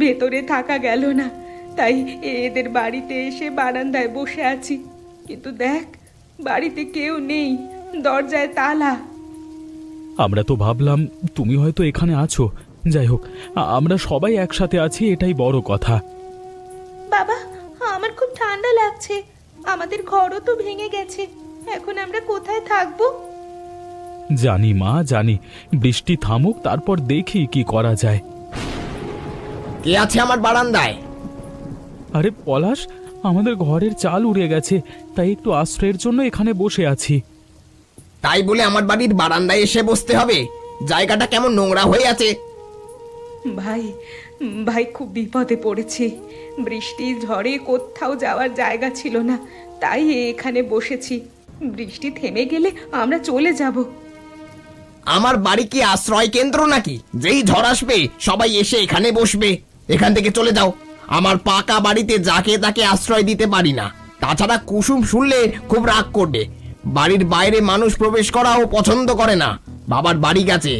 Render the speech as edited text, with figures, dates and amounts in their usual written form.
ভেতরে থাকা গেল না, তাই এদের বাড়িতে এসে বারান্দায় বসে আছি। কিন্তু দেখ, বাড়িতে কেউ নেই, দরজায় তালা। আমরা তো ভাবলাম তুমি হয়তো এখানে আছো। যাই হোক, আমরা সবাই একসাথে আছি, এটাই বড় কথা। বাবা, আমার খুব ঠান্ডা লাগছে। আমাদের ঘরও তো ভেঙে গেছে। এখন আমরা কোথায় থাকবো? জানি মা, জানি। বৃষ্টি থামুক, তারপর দেখি কি করা যায়। কে আছে আমার বারান্দায়? আরে পলাশ, আমাদের ঘরের চাল উড়ে গেছে, তাই একটু আশ্রয়ের জন্য এখানে বসে আছি। তাই বলে আমার বাড়ির বারান্দায় এসে বসতে হবে? জায়গাটা কেমন নোংরা হয়ে আছে। ভাই, ভাই খুব বিপদে পড়েছি। বৃষ্টির ঝড়ে কোথাও যাওয়ার জায়গা ছিল না, তাই এখানে বসেছি। বৃষ্টি থেমে গেলে আমরা চলে যাব। আমার বাড়ি কি আশ্রয় কেন্দ্র নাকি? যেই ঝড় আসবে সবাই এসে এখানে বসবে। এখান থেকে চলে যাও। আমার পাকা বাড়িতে যাকে তাকে আশ্রয় দিতে পারি না। তাছাড়া কুসুম শুনলে খুব রাগ করবে। বাড়ির বাইরে মানুষ প্রবেশ করাও পছন্দ করে না। বাবার বাড়ি গেছে।